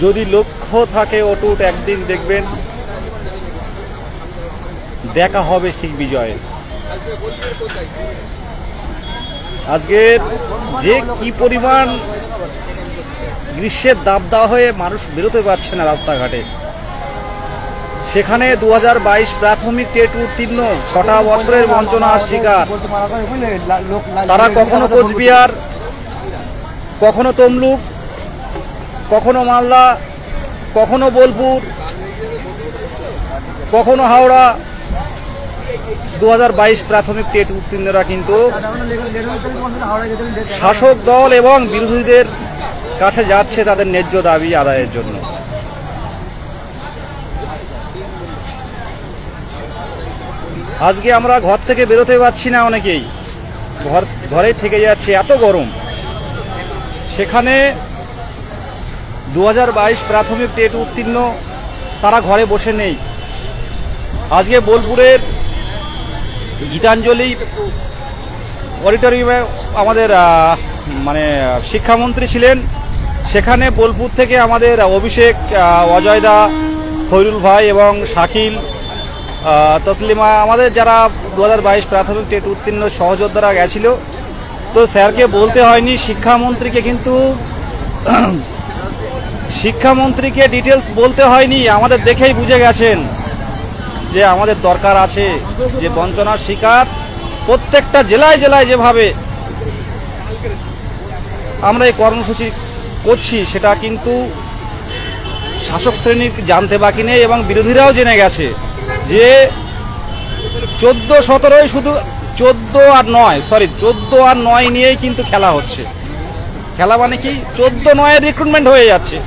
যদি লক্ষ্য থাকে অটুট, একদিন দেখবেন দেখা হবে ঠিক বিজয়ে। আজকের যে কি পরিমাণ গ্রীষ্মের দাবদাহ হয়ে মানুষ বেরোতে পারছে না রাস্তাঘাটে, সেখানে 2022 প্রাথমিক টেট উত্তীর্ণ 6টা বছরের বঞ্চনার শিকার তারা কখনো কোচবিহার, কখনো তমলুক, কখনো মালদা, কখনো বোলপুর, কখনো হাওড়া। 2022 প্রাথমিক টেট উত্তীর্ণরা কিন্তু শাসক দল এবং বিরোধীদের কাছে যাচ্ছে তাদের ন্যায্য দাবি আদায়ের জন্য। আজকে আমরা ঘর থেকে বেরোতে পারছি না, অনেকেই ঘরেই থেকে যাচ্ছে, এত গরম। সেখানে 2022 প্রাথমিক টেট উত্তীর্ণ তারা ঘরে বসে নেই। আজকে বোলপুরের গীতাঞ্জলি অডিটোরিয়ামে আমাদের শিক্ষামন্ত্রী ছিলেন। সেখানে বোলপুর থেকে আমাদের অভিষেক, অজয়দা, খৈরুল ভাই এবং শাকিল, তসলিমা, আমাদের যারা 2022 প্রাথমিক টেট উত্তীর্ণ সহযোদ্ধারা গেছিল। তো স্যারকে বলতে হয়নি, শিক্ষামন্ত্রীকে ডিটেলস বলতে হয়নি, আমাদের দেখেই বুঝে গেছেন যে আমাদের দরকার আছে যে বঞ্চনার শিকার প্রত্যেকটা জেলায় জেলায় যেভাবে আমরা এই কর্মসূচি করছি, সেটা কিন্তু শাসক শ্রেণীর জানতে বাকি নেই এবং বিরোধীরাও জেনে গেছে যে 14-17 শুধু 14 আর 9 নিয়েই কিন্তু খেলা হচ্ছে। খেলা মানে কি, 14-9 রিক্রুটমেন্ট হয়ে যাচ্ছে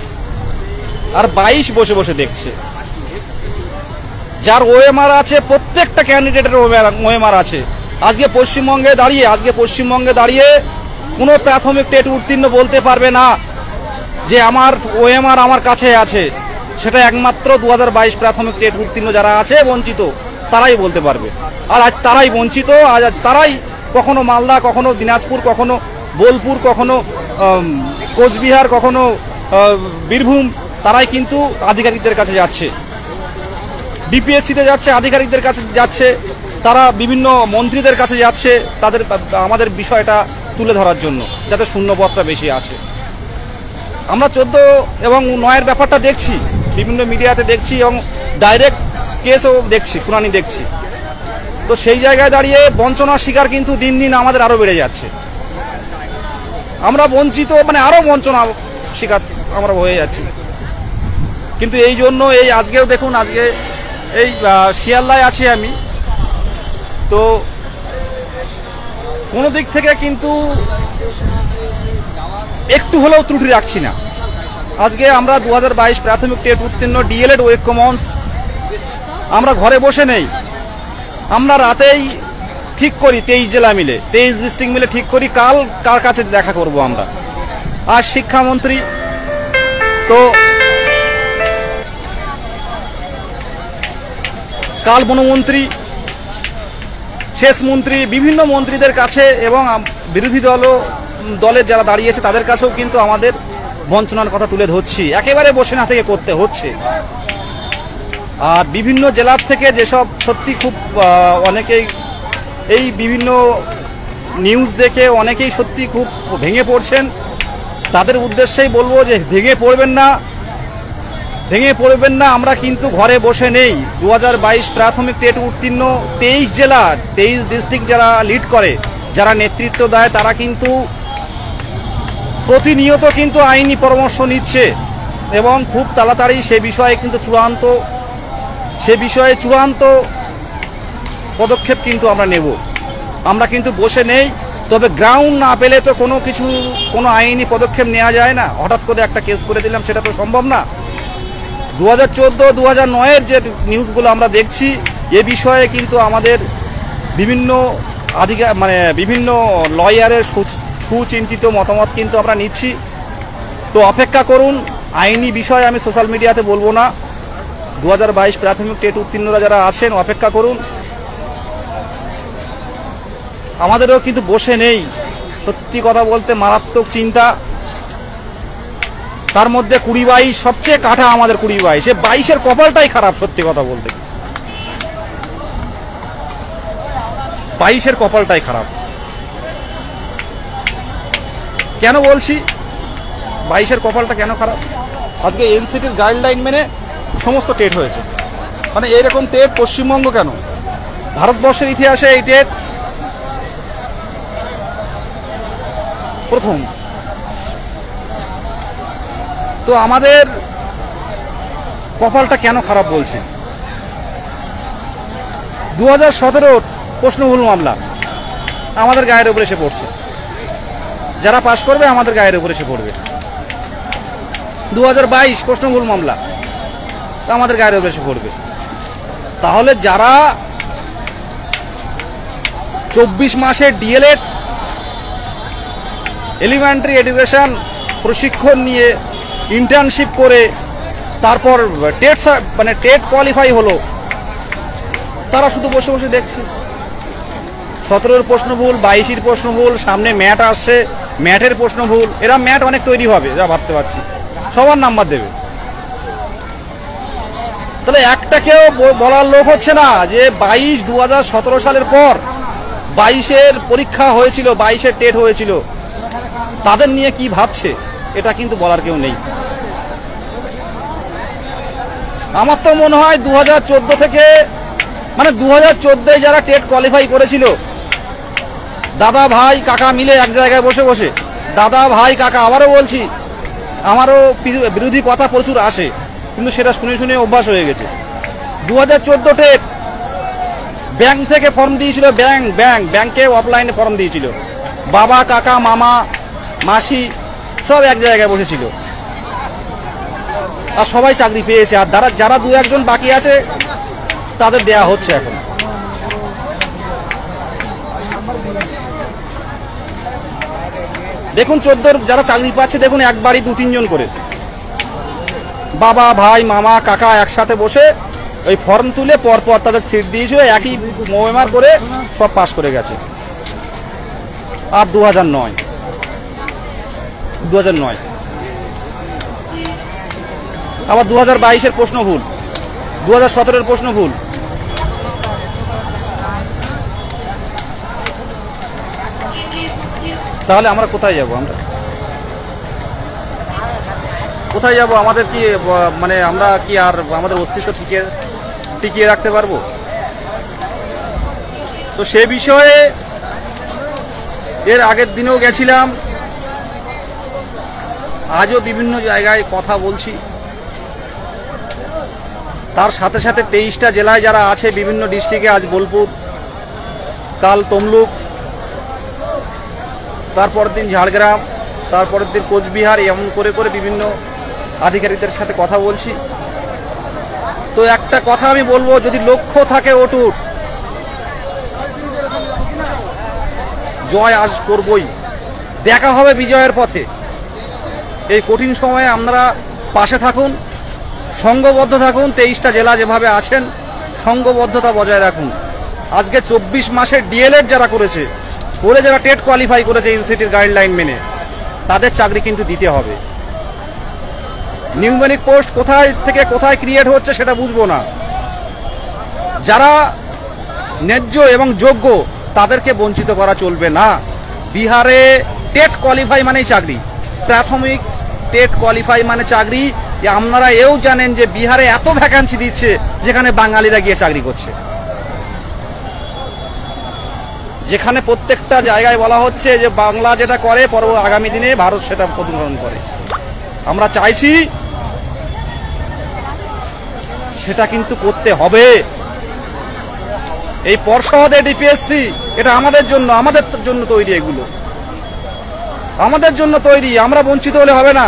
আর 22 বসে বসে দেখছে। যার ওএমআর আছে, প্রত্যেকটা ক্যান্ডিডেটের ওএমআর আছে। আজকে পশ্চিমবঙ্গে দাঁড়িয়ে কোনো প্রাথমিক টেট উত্তীর্ণ বলতে পারবে না যে আমার ওএমআর আমার কাছে আছে। সেটা একমাত্র 2022 প্রাথমিক টেট উত্তীর্ণ যারা আছে বঞ্চিত, তারাই বলতে পারবে। আর আজ তারাই বঞ্চিত, আজ তারাই কখনো মালদা, কখনো দিনাজপুর, কখনো বোলপুর, কখনো কোচবিহার, কখনো বীরভূম, তারাই কিন্তু আধিকারিকদের কাছে যাচ্ছে, ডিপিএসসিতে যাচ্ছে, আধিকারিকদের কাছে যাচ্ছে, তারা বিভিন্ন মন্ত্রীদের কাছে যাচ্ছে আমাদের বিষয়টা তুলে ধরার জন্য, যাতে শূন্যপদটা বেশি আসে। আমরা 14 এবং 9-এর ব্যাপারটা দেখছি, বিভিন্ন মিডিয়াতে দেখছি এবং ডাইরেক্ট কেসও দেখছি, শুনানি দেখছি। তো সেই জায়গায় দাঁড়িয়ে বঞ্চনার শিকার কিন্তু দিন দিন আমাদের আরও বেড়ে যাচ্ছে। আমরা বঞ্চিত, আরও বঞ্চনা শিকার আমরা হয়ে যাচ্ছি। কিন্তু এই জন্য আজকেও দেখুন, আজকে এই শিয়ালদায় আছি আমি, তো কোনো দিক থেকে কিন্তু একটু হলেও ত্রুটি রাখছি না। আজকে আমরা 2022 প্রাথমিক টেট উত্তীর্ণ ডিএলএড ওয়েক কমন্স আমরা ঘরে বসে নেই, আমরা রাতেই ঠিক করি 23 জেলা মিলে, 23 ডিস্ট্রিক্ট মিলে ঠিক করি কাল কার কাছে দেখা করব আমরা। আর শিক্ষামন্ত্রী তো কাল বনমন্ত্রী, শেষ মন্ত্রী, বিভিন্ন মন্ত্রীদের কাছে এবং বিরোধী দলের যারা দাঁড়িয়েছে তাদের কাছেও কিন্তু আমাদের বঞ্চনার কথা তুলে ধরছি, একেবারে বসে না থেকে করতে হচ্ছে। আর বিভিন্ন জেলার থেকে যেসব সত্যি খুব অনেকেই এই বিভিন্ন নিউজ দেখে অনেকেই সত্যি খুব ভেঙে পড়ছেন, তাদের উদ্দেশ্যেই বলবো যে ভেঙে পড়বেন না। আমরা কিন্তু ঘরে বসে নেই। 2022 প্রাথমিক টেট উত্তীর্ণ 23 জেলা, 23 ডিস্ট্রিক্ট যারা লিড করে, যারা নেতৃত্ব দেয়, তারা কিন্তু প্রতিনিয়ত কিন্তু আইনি পরামর্শ নিচ্ছে এবং খুব তাড়াতাড়ি সে বিষয়ে চূড়ান্ত পদক্ষেপ কিন্তু আমরা নেব। আমরা কিন্তু বসে নেই, তবে গ্রাউন্ড না পেলে তো কোনো আইনি পদক্ষেপ নেওয়া যায় না। হঠাৎ করে একটা কেস করে দিলাম, সেটা তো সম্ভব না। 2014-2009-এর যে নিউজগুলো আমরা দেখছি, এ বিষয়ে কিন্তু আমাদের বিভিন্ন লয়ারের সুচিন্তিত মতামত কিন্তু আমরা নিচ্ছি। তো অপেক্ষা করুন, আইনি বিষয়ে আমি সোশ্যাল মিডিয়াতে বলবো না। 2022 প্রাথমিক টেট উত্তীর্ণরা যারা আছেন, অপেক্ষা করুন। আমাদেরও কিন্তু বসে নেই, সত্যি কথা বলতে মারাত্মক চিন্তা। তার মধ্যে 20-22 সবচেয়ে কাটা আমাদের 20-22, সে 22-এর কপালটাই খারাপ। সত্যি কথা বলতে 22-এর কপালটাই খারাপ। কেন বলছি 22-এর কপালটা কেন খারাপ? আজকে এনসিটির গাইডলাইন মেনে সমস্ত টেট হয়েছে, মানে এইরকম টেট পশ্চিমবঙ্গ কেন, ভারতবর্ষের ইতিহাসে এই টেট প্রথম। তো আমাদের কপালটা কেন খারাপ বলছি? 2017 প্রশ্নভুল মামলা আমাদের গায়ের উপরে এসে পড়ছে, যারা পাশ করবে আমাদের গায়ের উপরে এসে পড়বে। 2022 প্রশ্নভুল মামলা আমাদের গায়ের উপরে এসে পড়বে। তাহলে যারা 24 মাসের ডিএলএড এলিমেন্টারি এডুকেশন প্রশিক্ষণ নিয়ে ইন্টার্নশিপ করে তারপর টেট কোয়ালিফাই হলো, তারা শুধু বসে বসে দেখছে 17-এর প্রশ্ন ভুল, 22-এর প্রশ্ন ভুল, সামনে ম্যাট আসছে, ম্যাটের প্রশ্ন ভুল। এরা ম্যাট অনেক তৈরি হবে যা ভাবতে পারছি, সবার নাম্বার দেবে। তাহলে একটা কেউ বলার লোক হচ্ছে না যে 2017 সালের পর 22-এর পরীক্ষা হয়েছিল, 22-এর টেট হয়েছিল, তাদের নিয়ে কি ভাবছে এটা কিন্তু বলার কেউ নেই। আমার তো মনে হয় 2014 থেকে, মানে 2014-এ যারা টেট কোয়ালিফাই করেছিল, দাদা ভাই কাকা মিলে এক জায়গায় বসে বসে, দাদা ভাই কাকা, আবারও বলছি, আমারও বিরোধী কথা প্রচুর আসে, কিন্তু সেটা শুনে শুনে অভ্যাস হয়ে গেছে। 2014 টেট ব্যাংক থেকে ফর্ম দিয়েছিল, ব্যাংকে অফলাইনে ফর্ম দিয়েছিল, বাবা কাকা মামা মাসি সব এক জায়গায় বসেছিল, আর সবাই চাকরি পেয়েছে। আর যারা 2-1 জন বাকি আছে তাদের দেয়া হচ্ছে এখন। দেখুন 14 যারা চাকরি পাচ্ছে, দেখুন এক বাড়ি 2-3 জন করে বাবা ভাই মামা কাকা একসাথে বসে ওই ফর্ম তুলে পরপর তাদের সিট দিয়েছিল, একই মোএমআর করে সব পাস করে গেছে। আর 2009 আবার 2022-এর প্রশ্ন ভুল, 2017-এর প্রশ্ন ভুল। তাহলে আমরা কোথায় যাব? কোথায় যাব? আমাদের কি মানে আমরা কি আর আমাদের অস্তিত্ব টিকিয়ে রাখতে পারবো? তো সে বিষয়ে এর আগের দিনেও গেছিলাম, আজও বিভিন্ন জায়গায় কথা বলছি। তার সাথে সাথে 23টা জেলায় যারা আছে বিভিন্ন ডিস্ট্রিক্টে, আজ বোলপুর, কাল তমলুক, তারপরের দিন ঝাড়গ্রাম, তারপরের দিন কোচবিহার, এমন করে করে বিভিন্ন আধিকারিকদের সাথে কথা বলছি। তো একটা কথা আমি বলবো, যদি লক্ষ্য থাকে অটুট, জয় আজ করবই, দেখা হবে বিজয়ের পথে। এই কঠিন সময়ে আপনারা পাশে থাকুন, সংঘবদ্ধ থাকুন। 23টা জেলা যেভাবে আছেন সংঘবদ্ধতা বজায় রাখুন। আজকে 24 মাসের ডিএলএড যারা করেছে, যারা টেট কোয়ালিফাই করেছে ইউনিভার্সিটির গাইডলাইন মেনে, তাদের চাকরি কিন্তু দিতে হবে। নিউমেরিক পোস্ট কোথায় থেকে কোথায় ক্রিয়েট হচ্ছে সেটা বুঝবো না। যারা ন্যায্য এবং যোগ্য তাদেরকে বঞ্চিত করা চলবে না। বিহারে টেট কোয়ালিফাই মানেই চাকরি, প্রাথমিক টেট কোয়ালিফাই মানে চাকরি। আপনারা এও জানেন যে বিহারে এত ভ্যাকান্সি দিচ্ছে যেখানে বাঙালিরা গিয়ে চাকরি করছে, যেখানে প্রত্যেকটা জায়গায় বলা হচ্ছে যে বাংলা যেটা করে আগামী দিনে ভারত সেটা অনুসরণ করে। আমরা চাইছি সেটা কিন্তু করতে হবে। এই পর্ষদ, ডিপিএসসি, এটা আমাদের জন্য তৈরি, এগুলো আমাদের জন্য তৈরি। আমরা বঞ্চিত হলে হবে না।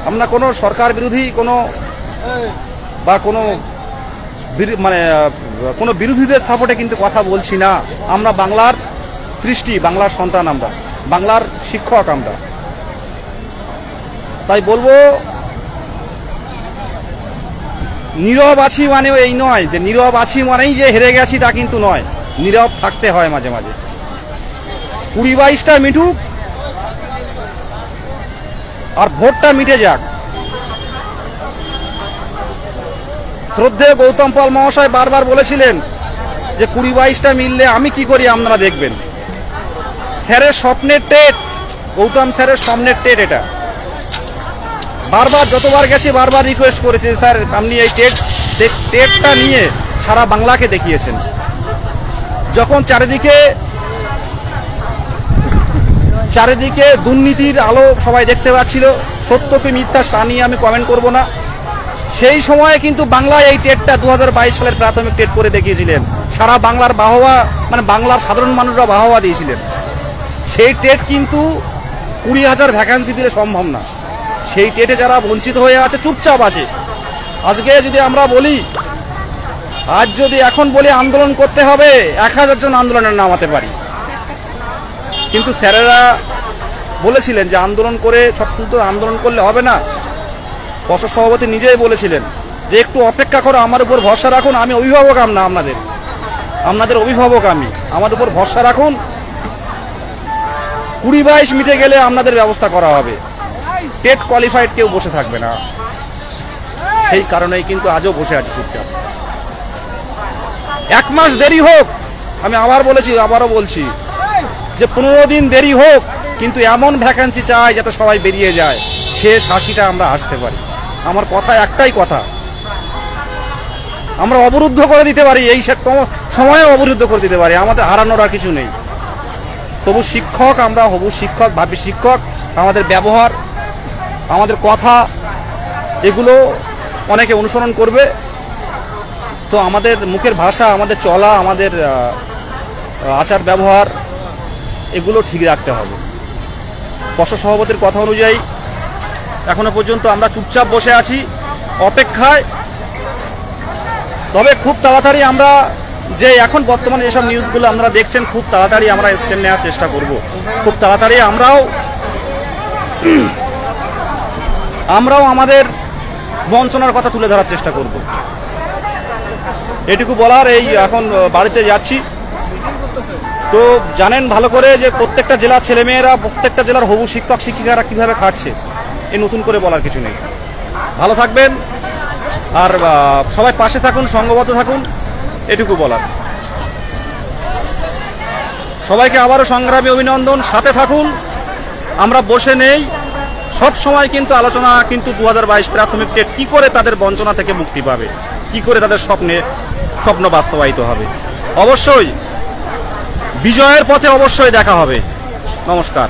আমরা কোনো সরকার বিরোধী কোনো বিরোধীদের সাপোর্টে কিন্তু কথা বলছি না। আমরা বাংলার সৃষ্টি, বাংলার সন্তান, আমরা বাংলার শিক্ষক। আমরা তাই বলবো, নীরব আছি মানেও এই নয় যে নীরব আছি মানেই যে হেরে গেছি, তা কিন্তু নয়। নীরব থাকতে হয় মাঝে মাঝে। 20-22টা মিটুক, আর ভোটটা মিটে যাক। শ্রদ্ধেয় গৌতম পাল মহাশয় বারবার বলেছিলেন যে 20-22টা মিললে আমি কি করি আপনারা দেখবেন। স্যারের স্বপ্নের টেট, গৌতম স্যারের স্বপ্নের টেট এটা। বারবার যতবার গেছি বারবার রিকোয়েস্ট করেছি, স্যার আপনি এই টেটটা নিয়ে সারা বাংলাকে দেখিয়েছেন। যখন চারিদিকে দুর্নীতির আলো সবাই দেখতে পাচ্ছিল, সত্য কি মিথ্যা তা নিয়ে আমি কমেন্ট করব না, সেই সময়ে কিন্তু বাংলায় এই টেটটা 2022 সালের প্রাথমিক টেট করে দেখিয়েছিলেন। সারা বাংলার বাহবা, মানে বাংলার সাধারণ মানুষরা বাহবা দিয়েছিলেন। সেই টেট কিন্তু 20,000 ভ্যাকান্সি দিলে সম্ভব না। সেই টেটে যারা বঞ্চিত হয়ে আছে, চুপচাপ আছে। আজকে যদি আমরা বলি, আজ যদি এখন বলি আন্দোলন করতে হবে, 1000 জন আন্দোলনের নামাতে পারি। কিন্তু স্যারেরা বলেছিলেন যে আন্দোলন করে সব শুধু আন্দোলন করলে হবে না। পর্ষদ সভাপতি নিজেই বলেছিলেন যে একটু অপেক্ষা করো, আমার উপর ভরসা রাখুন, আমি অভিভাবক না আপনাদের অভিভাবক আমি, আমার উপর ভরসা রাখুন, 20-22 মিটে গেলে আপনাদের ব্যবস্থা করা হবে। টেট কোয়ালিফাইড কেউ বসে থাকবে না। সেই কারণেই কিন্তু আজও বসে আছে চুপচাপ। 1 মাস দেরি হোক, আমি আবারও বলছি যে 15 দিন দেরি হোক, কিন্তু এমন ভ্যাকান্সি চাই যাতে সবাই বেরিয়ে যায়, শেষ হাসিটা আমরা হাসতে পারি। আমার কথা একটাই কথা, আমরা অবরুদ্ধ করে দিতে পারি, এই সময়ে অবরুদ্ধ করে দিতে পারি, আমাদের হারানোর আর কিছু নেই। তবু শিক্ষক, আমরা হবু শিক্ষক, ভাবি শিক্ষক, আমাদের ব্যবহার, আমাদের কথা, এগুলো অনেকে অনুসরণ করবে। তো আমাদের মুখের ভাষা, আমাদের চলা, আমাদের আচার ব্যবহার, এগুলো ঠিক রাখতে হবে। পর্ষদ সভাপতির কথা অনুযায়ী এখনো পর্যন্ত আমরা চুপচাপ বসে আছি অপেক্ষায়। তবে খুব তাড়াতাড়ি আমরা যে এখন বর্তমানে যেসব নিউজগুলো আপনারা দেখছেন, খুব তাড়াতাড়ি আমরা স্টেপ নেওয়ার চেষ্টা করব। খুব তাড়াতাড়ি আমরাও আমাদের বঞ্চনার কথা তুলে ধরার চেষ্টা করব। এটুকু বলার, এই এখন বাড়িতে যাচ্ছি। তো জানেন ভালো করে যে প্রত্যেকটা জেলার ছেলেমেয়েরা, প্রত্যেকটা জেলার হবু শিক্ষক শিক্ষিকারা কীভাবে খাটছে, এ নতুন করে বলার কিছু নেই। ভালো থাকবেন আর সবাই পাশে থাকুন, সঙ্গবদ্ধ থাকুন, এটুকু বলার। সবাইকে আবারও সংগ্রামী অভিনন্দন, সাথে থাকুন, আমরা বসে নেই। সব সময় কিন্তু আলোচনা, কিন্তু 2022 প্রাথমিক টেট কী করে তাদের বঞ্চনা থেকে মুক্তি পাবে, কী করে তাদের স্বপ্ন বাস্তবায়িত হবে। অবশ্যই বিজয়ের পথে অবশ্যই দেখা হবে। নমস্কার।